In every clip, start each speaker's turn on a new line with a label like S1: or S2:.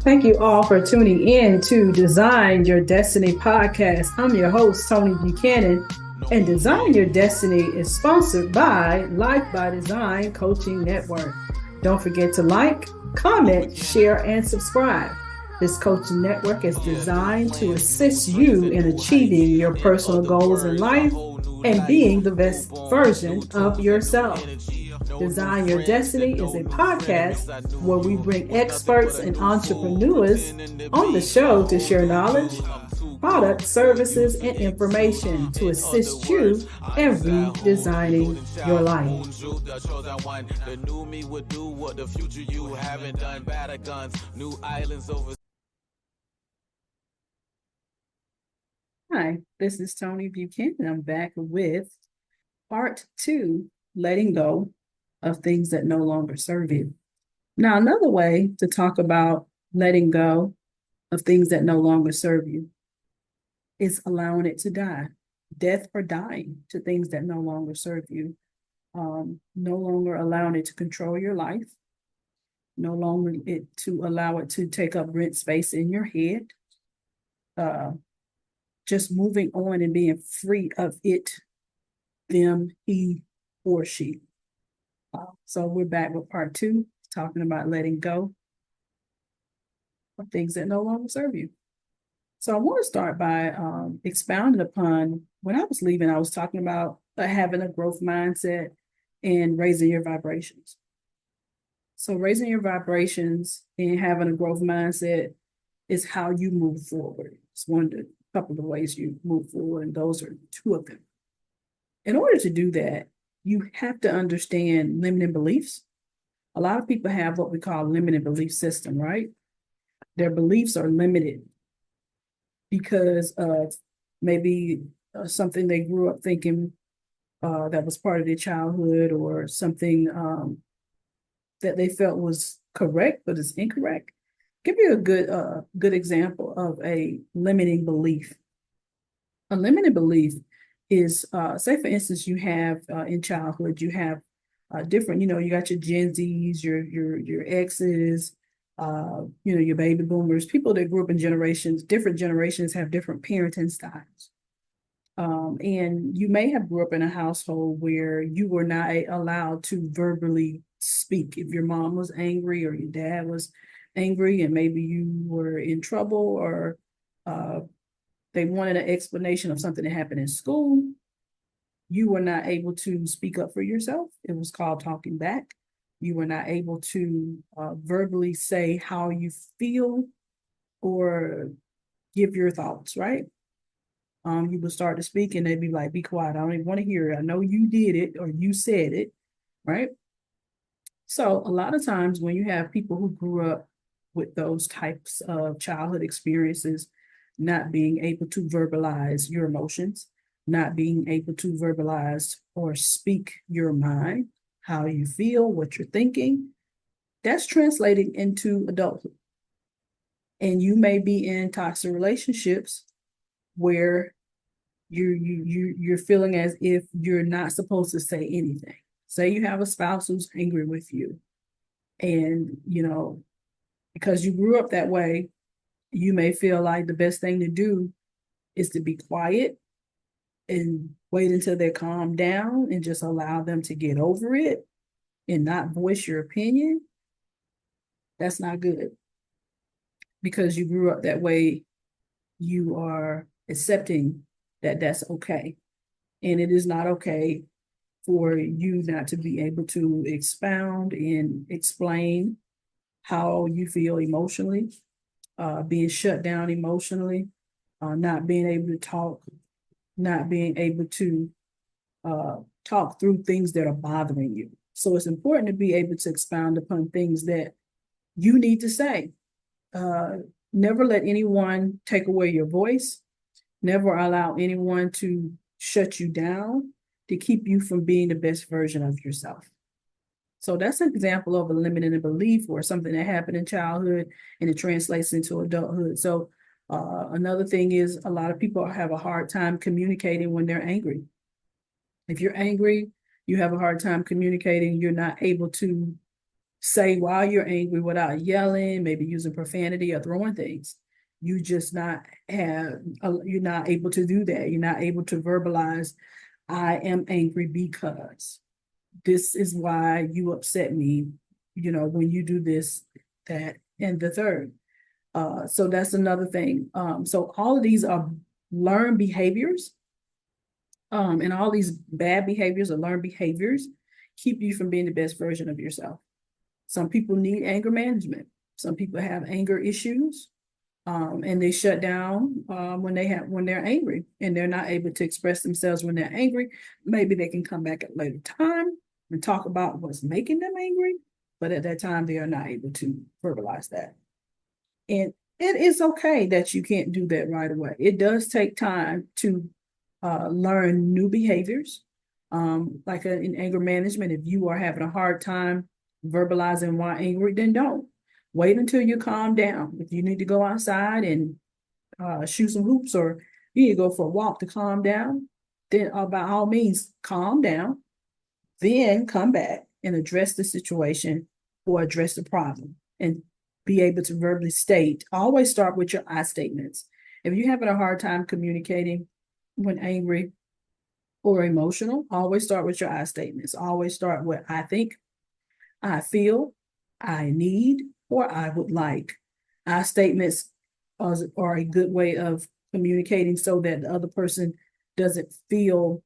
S1: Thank you all for tuning in to Design Your Destiny podcast. I'm your host, Tony Buchanan, and Design Your Destiny is sponsored by Life by Design Coaching Network. Don't forget to like, comment, share, and subscribe. This coaching network is designed to assist you in achieving your personal goals in life and being the best version of yourself. Design Your Destiny is a podcast where we bring experts and entrepreneurs on the show to share knowledge, products, services, and information to assist you in redesigning your life. Hi, this is Tony Buchanan. I'm back with part 2, letting go of things that no longer serve you. Now, another way to talk about letting go of things that no longer serve you is allowing it to die. Death or dying to things that no longer serve you. No longer allowing it to control your life. No longer to allow it to take up rent space in your head. Just moving on and being free of it, them, he, or she. So we're back with part 2, talking about letting go of things that no longer serve you. So I want to start by expounding upon, when I was leaving, I was talking about having a growth mindset and raising your vibrations. So raising your vibrations and having a growth mindset is how you move forward. It's one of the couple of ways you move forward, and those are 2 of them. In order to do that, you have to understand limiting beliefs. A lot of people have what we call limited belief system, right? Their beliefs are limited because of maybe something they grew up thinking that was part of their childhood, or something that they felt was correct but is incorrect. Give you a good example of a limiting belief. A limited belief is, say for instance, you have in childhood, you have different, you got your Gen Zs, your X's, your baby boomers, people that grew up in generations. Different generations have different parenting styles. And you may have grew up in a household where you were not allowed to verbally speak. If your mom was angry or your dad was angry and maybe you were in trouble, or they wanted an explanation of something that happened in school, you were not able to speak up for yourself. It was called talking back. You were not able to verbally say how you feel or give your thoughts, right? You would start to speak and they'd be like, be quiet. I don't even want to hear it. I know you did it or you said it, right? So a lot of times when you have people who grew up with those types of childhood experiences, not being able to verbalize your emotions, not being able to verbalize or speak your mind, how you feel, what you're thinking, that's translating into adulthood. And you may be in toxic relationships where you're feeling as if you're not supposed to say anything. Say you have a spouse who's angry with you, and because you grew up that way, you may feel like the best thing to do is to be quiet and wait until they calm down and just allow them to get over it and not voice your opinion. That's not good. Because you grew up that way, you are accepting that that's okay. And it is not okay for you not to be able to expound and explain how you feel emotionally, being shut down emotionally, not being able to talk, not being able to talk through things that are bothering you. So it's important to be able to expound upon things that you need to say. Never let anyone take away your voice. Never allow anyone to shut you down to keep you from being the best version of yourself. So that's an example of a limiting belief or something that happened in childhood and it translates into adulthood. So another thing is, a lot of people have a hard time communicating when they're angry. If you're angry, you have a hard time communicating. You're not able to say while you're angry without yelling, maybe using profanity or throwing things. You just not have, you're not able to do that. You're not able to verbalize, I am angry because this is why you upset me, when you do this, that, and the third. So that's another thing. So all of these are learned behaviors. And all these bad behaviors or learned behaviors keep you from being the best version of yourself. Some people need anger management. Some people have anger issues, and they shut down when they're angry, and they're not able to express themselves when they're angry. Maybe they can come back at a later time and talk about what's making them angry, but at that time they are not able to verbalize that. And it is okay that you can't do that right away. It does take time to learn new behaviors. Like in anger management, if you are having a hard time verbalizing why angry, then don't. Wait until you calm down. If you need to go outside and shoot some hoops, or you need to go for a walk to calm down, then by all means, calm down, then come back and address the situation or address the problem and be able to verbally state. Always start with your I statements. If you're having a hard time communicating when angry or emotional, always start with your I statements. Always start with I think, I feel, I need, or I would like. I statements are a good way of communicating so that the other person doesn't feel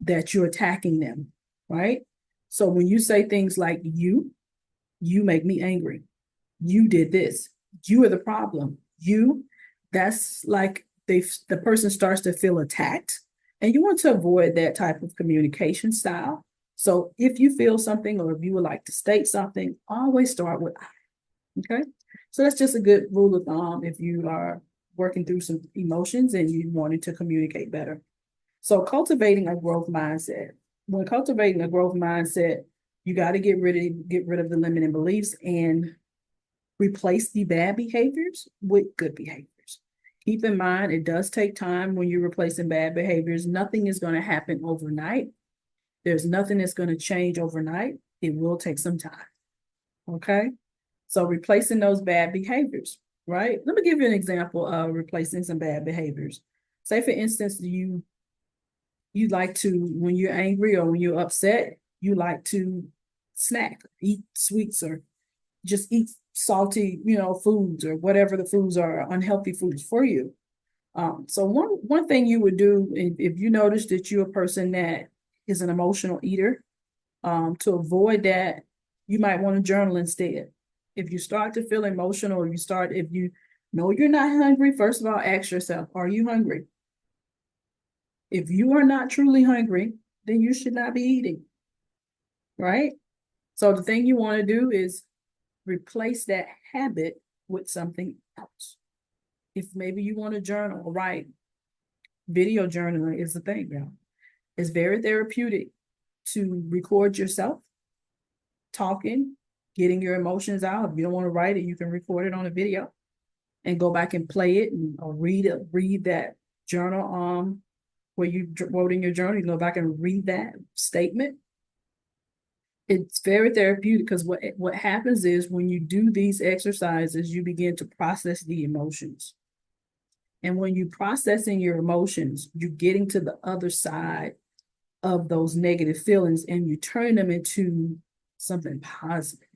S1: that you're attacking them, right? So when you say things like you make me angry. You did this. You are the problem. That's like the person starts to feel attacked, and you want to avoid that type of communication style. So if you feel something, or if you would like to state something, always start with I. Okay. So that's just a good rule of thumb if you are working through some emotions and you wanted to communicate better. So cultivating a growth mindset. When cultivating a growth mindset, you got to get rid of the limiting beliefs and replace the bad behaviors with good behaviors. Keep in mind, it does take time when you're replacing bad behaviors. Nothing is going to happen overnight. There's nothing that's going to change overnight. It will take some time. Okay. So replacing those bad behaviors, right? Let me give you an example of replacing some bad behaviors. Say, for instance, you like to, when you're angry or when you're upset, you like to snack, eat sweets, or just eat salty, foods, or whatever the foods are, unhealthy foods for you. So one thing you would do if you notice that you're a person that is an emotional eater, to avoid that, you might want to journal instead. If you start to feel emotional, or if you know you're not hungry, first of all, ask yourself, are you hungry? If you are not truly hungry, then you should not be eating, right? So the thing you want to do is replace that habit with something else. If maybe you want to journal or write, video journaling is the thing now. It's very therapeutic to record yourself talking, getting your emotions out. If you don't want to write it, you can record it on a video and go back and play it, or read that journal where you wrote in your journal. You go back and read that statement. It's very therapeutic, because what happens is when you do these exercises, you begin to process the emotions. And when you're processing your emotions, you're getting to the other side of those negative feelings, and you turn them into something positive.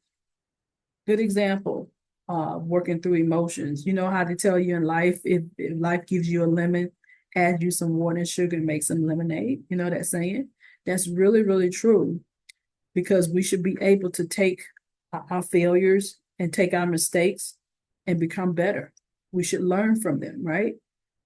S1: Good example, working through emotions. You know how they tell you in life, if life gives you a lemon, add you some water and sugar and make some lemonade. You know that saying? That's really, really true, because we should be able to take our failures and take our mistakes and become better. We should learn from them, right?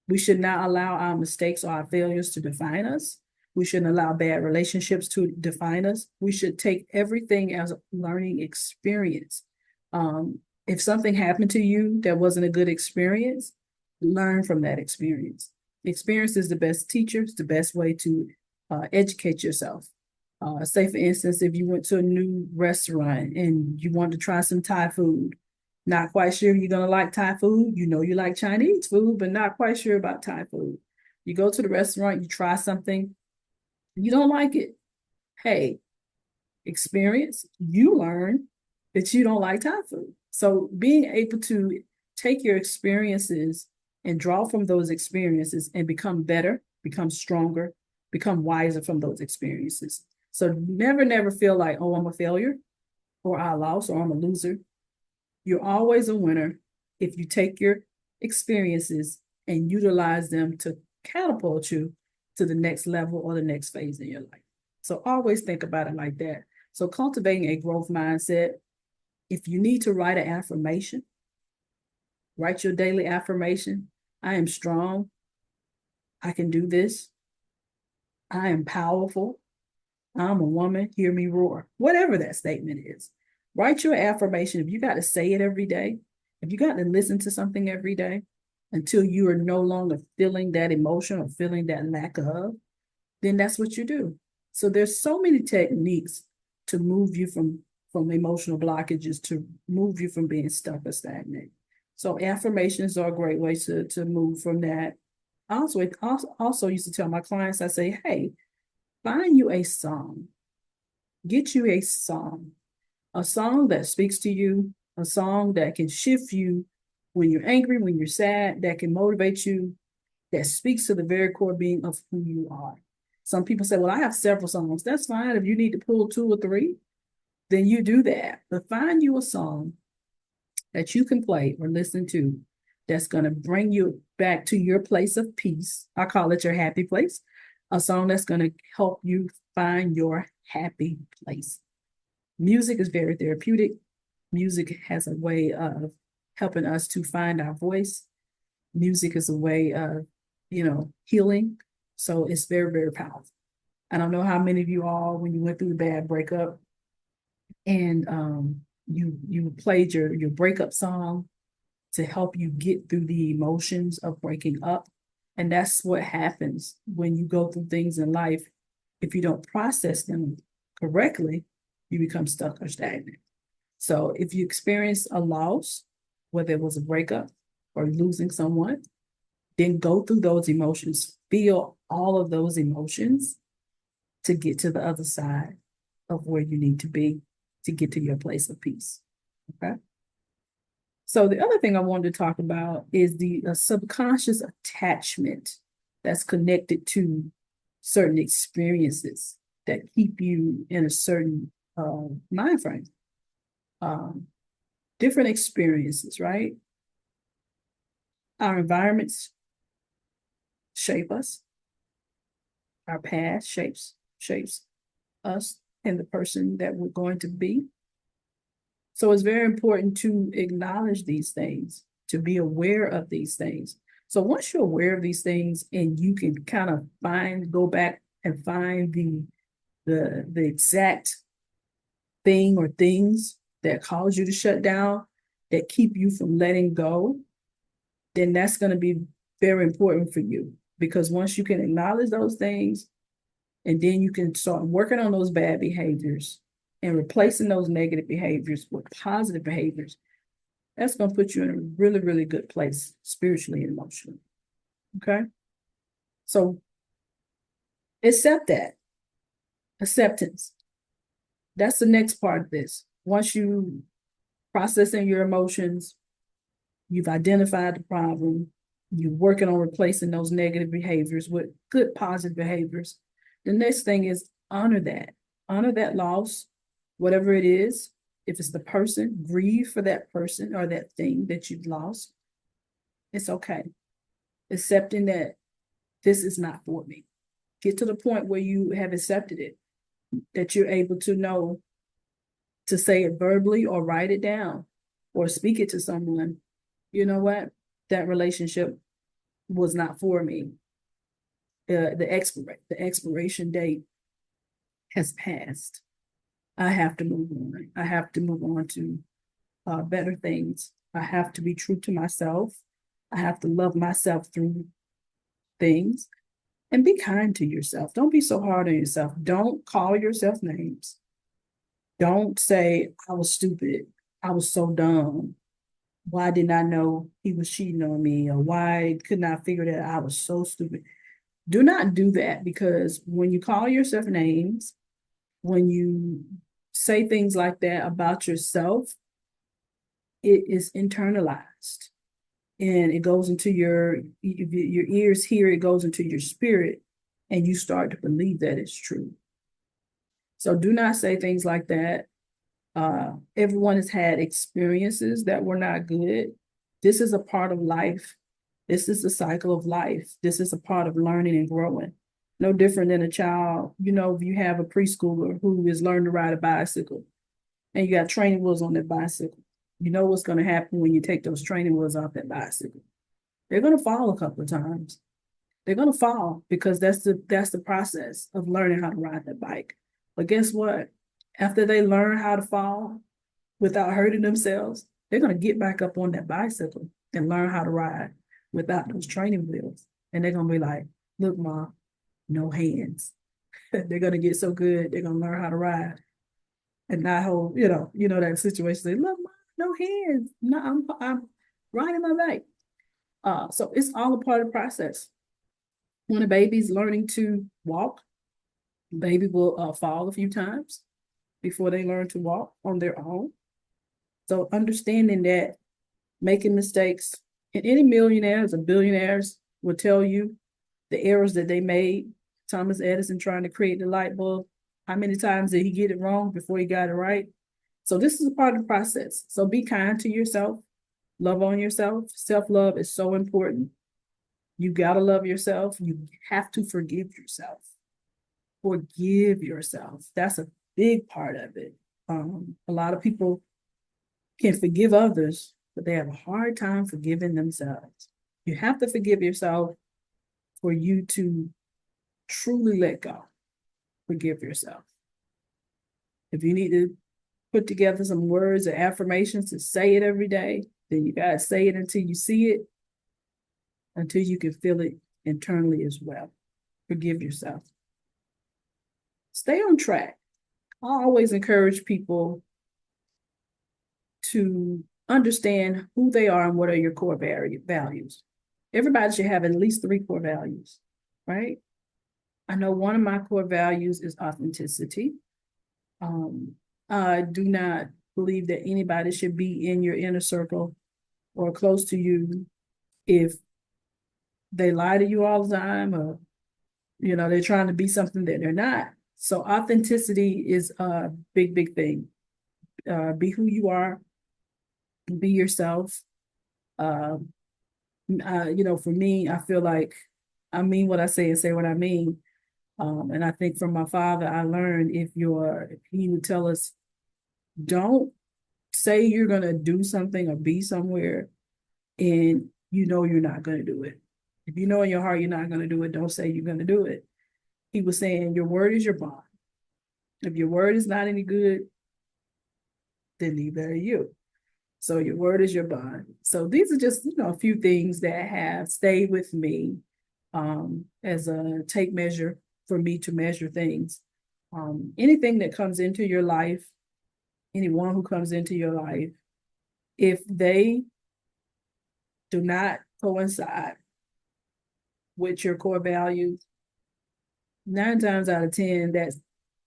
S1: We should not allow our mistakes or our failures to define us. We shouldn't allow bad relationships to define us. We should take everything as a learning experience. If something happened to you that wasn't a good experience, learn from that experience. Experience is the best teacher. It's the best way to educate yourself. Say, for instance, if you went to a new restaurant and you wanted to try some Thai food, not quite sure you're going to like Thai food. You know you like Chinese food, but not quite sure about Thai food. You go to the restaurant, you try something, you don't like it. Hey, experience, you learn, that you don't like Thai food. So being able to take your experiences and draw from those experiences and become better, become stronger, become wiser from those experiences. So never feel like, oh, I'm a failure or I lost or I'm a loser. You're always a winner if you take your experiences and utilize them to catapult you to the next level or the next phase in your life. So always think about it like that. So cultivating a growth mindset, if you need to write an affirmation, write your daily affirmation. I am strong. I can do this. I am powerful. I'm a woman. Hear me roar. Whatever that statement is. Write your affirmation. If you got to say it every day, if you got to listen to something every day until you are no longer feeling that emotion or feeling that lack of, then that's what you do. So there's so many techniques to move you from emotional blockages, to move you from being stuck or stagnant. So affirmations are a great way to move from that. I also used to tell my clients, I say, hey, find you a song. Get you a song that speaks to you, a song that can shift you when you're angry, when you're sad, that can motivate you, that speaks to the very core being of who you are. Some people say, well, I have several songs. That's fine. If you need to pull 2 or 3, then you do that. But find you a song that you can play or listen to that's going to bring you back to your place of peace. I call it your happy place. A song that's going to help you find your happy place. Music is very therapeutic. Music has a way of helping us to find our voice. Music is a way of, healing. So it's very powerful. I don't know how many of you all, when you went through the bad breakup and you played your breakup song to help you get through the emotions of breaking up. And that's what happens when you go through things in life. If you don't process them correctly, you become stuck or stagnant. So if you experience a loss, whether it was a breakup or losing someone, then go through those emotions, feel all of those emotions to get to the other side of where you need to be to get to your place of peace. Okay. So the other thing I wanted to talk about is the subconscious attachment that's connected to certain experiences that keep you in a certain mind frame. Different experiences, right? Our environments shape us. Our past shapes us and the person that we're going to be. So it's very important to acknowledge these things, to be aware of these things. So once you're aware of these things and you can kind of go back and find the exact thing or things that cause you to shut down, that keep you from letting go, then that's going to be very important for you. Because once you can acknowledge those things, and then you can start working on those bad behaviors and replacing those negative behaviors with positive behaviors, that's going to put you in a really good place spiritually and emotionally. Okay? So accept that. Acceptance. That's the next part of this. Once you processing your emotions, you've identified the problem, you're working on replacing those negative behaviors with good positive behaviors. The next thing is honor that loss, whatever it is. If it's the person, grieve for that person or that thing that you've lost. It's okay. Accepting that this is not for me. Get to the point where you have accepted it, that you're able to know to say it verbally or write it down or speak it to someone. You know what? That relationship was not for me. The expiration date has passed. I have to move on. I have to move on to better things. I have to be true to myself. I have to love myself through things and be kind to yourself. Don't be so hard on yourself. Don't call yourself names. Don't say, I was stupid. I was so dumb. Why didn't I know he was cheating on me? Or why couldn't I figure that I was so stupid? Do not do that, because when you call yourself names, when you say things like that about yourself, it is internalized and it goes into your ears hear, it goes into your spirit, and you start to believe that it's true. So do not say things like that. Everyone has had experiences that were not good. This is a part of life. This is the cycle of life. This is a part of learning and growing. No different than a child. If you have a preschooler who is learning to ride a bicycle and you got training wheels on that bicycle, you know what's going to happen when you take those training wheels off that bicycle. They're going to fall a couple of times. They're going to fall because that's the process of learning how to ride that bike. But guess what? After they learn how to fall without hurting themselves, they're going to get back up on that bicycle and learn how to ride without those training wheels. And they're going to be like, look, Mom, no hands. They're going to get so good, they're going to learn how to ride and not hold, that situation. Say, look, Mom, no hands. No, I'm riding my bike. So it's all a part of the process. When a baby's learning to walk, the baby will fall a few times before they learn to walk on their own. So understanding that making mistakes, and any millionaires or billionaires will tell you the errors that they made. Thomas Edison trying to create the light bulb, how many times did he get it wrong before he got it right? So this is a part of the process. So be kind to yourself, love on yourself. Self-love is so important. You gotta love yourself. You have to forgive yourself. Forgive yourself. That's a big part of it. A lot of people can forgive others, but they have a hard time forgiving themselves. You have to forgive yourself for you to truly let go. Forgive yourself. If you need to put together some words or affirmations to say it every day, then you gotta say it until you see it, until you can feel it internally as well. Forgive yourself. Stay on track. I always encourage people to understand who they are and what are your core values. Everybody should have at least 3 core values, right? I know one of my core values is authenticity. I do not believe that anybody should be in your inner circle or close to you if they lie to you all the time, or they're trying to be something that they're not. So authenticity is a big thing. Be who you are, be yourself. For me, I feel like I mean what I say and say what I mean. And I think from my father, I learned he would tell us, don't say you're going to do something or be somewhere and you're not going to do it. If you know in your heart you're not going to do it, don't say you're going to do it. He was saying your word is your bond. If your word is not any good, then neither are you. So your word is your bond. So these are just, a few things that have stayed with me as a tape measure for me to measure things. Anything that comes into your life, anyone who comes into your life, if they do not coincide with your core values, 9 times out of 10,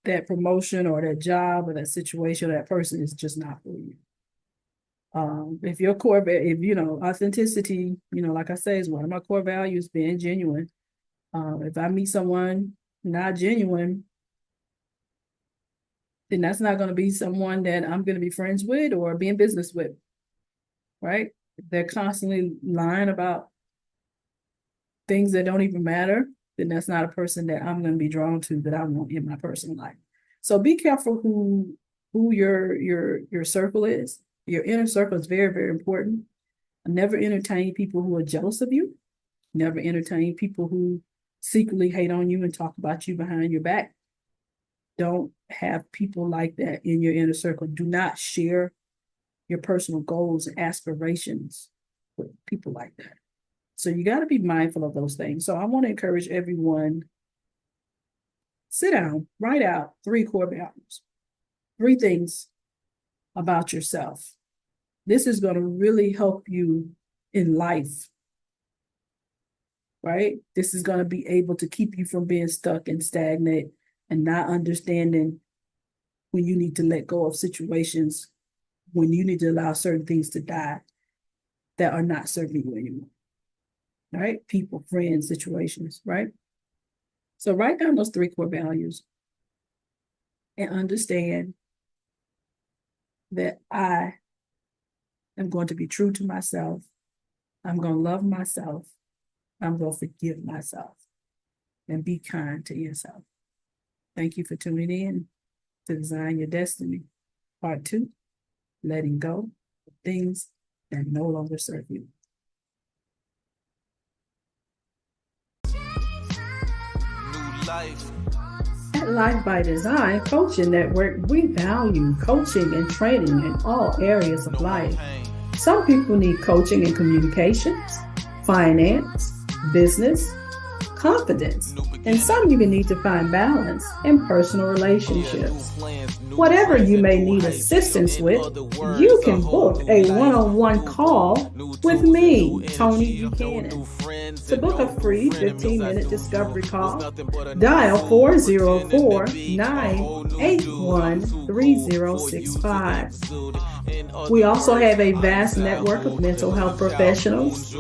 S1: that promotion or that job or that situation or that person is just not for you. If your core, authenticity, like I say, is one of my core values, being genuine. If I meet someone not genuine, then that's not going to be someone that I'm going to be friends with or be in business with, right? If they're constantly lying about things that don't even matter, then that's not a person that I'm going to be drawn to, that I want in my personal life. So be careful who your circle is. Your inner circle is very, very important. Never entertain people who are jealous of you. Never entertain people who secretly hate on you and talk about you behind your back. Don't have people like that in your inner circle. Do not share your personal goals and aspirations with people like that. So you got to be mindful of those things. So I want to encourage everyone, sit down, write out 3 core values, 3 things about yourself. This is going to really help you in life, right? This is going to be able to keep you from being stuck and stagnant and not understanding when you need to let go of situations, when you need to allow certain things to die that are not serving you anymore. Right? People, friends, situations, right? So write down those 3 core values and understand that I am going to be true to myself. I'm going to love myself. I'm going to forgive myself and be kind to yourself. Thank you for tuning in to Design Your Destiny, Part 2, letting go of things that no longer serve you. At Life by Design Coaching Network, we value coaching and training in all areas of life. Some people need coaching in communications, finance, business, confidence, and some even need to find balance in personal relationships. Whatever you may need assistance with, you can book a one-on-one call with me, Tony Buchanan. To book a free 15-minute discovery call, dial 404-981-3065. We also have a vast network of mental health professionals,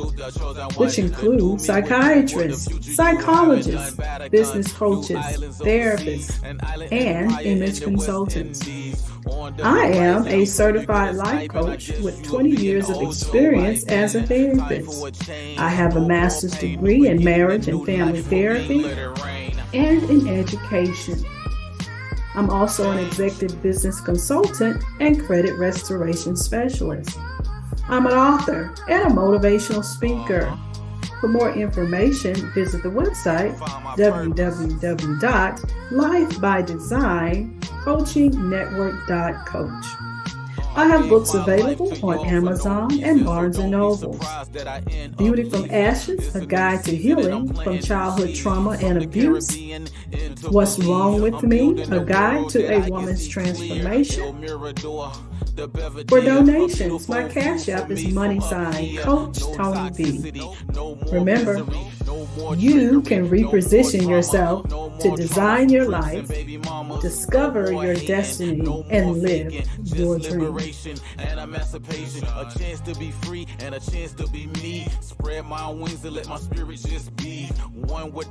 S1: which include psychiatrists, psychologists, business coaches, therapists, and image consultants. I am a certified life coach with 20 years of experience as a therapist. I have a master's degree in marriage and family therapy and in education. I'm also an executive business consultant and credit restoration specialist. I'm an author and a motivational speaker. For more information, visit the website www.lifebydesigncoachingnetwork.coach. I have books available on Amazon and Barnes & Noble. Beauty from Ashes, A Guide to Healing from Childhood Trauma and Abuse. What's Wrong with Me, A Guide to a Woman's Transformation. For donations, my Cash App is #Coach Tony B. Remember, you can reposition yourself to design your life, discover your destiny, and live your dream.
S2: And emancipation, a chance to be free and a chance to be me. Spread my wings and let my spirit just be one with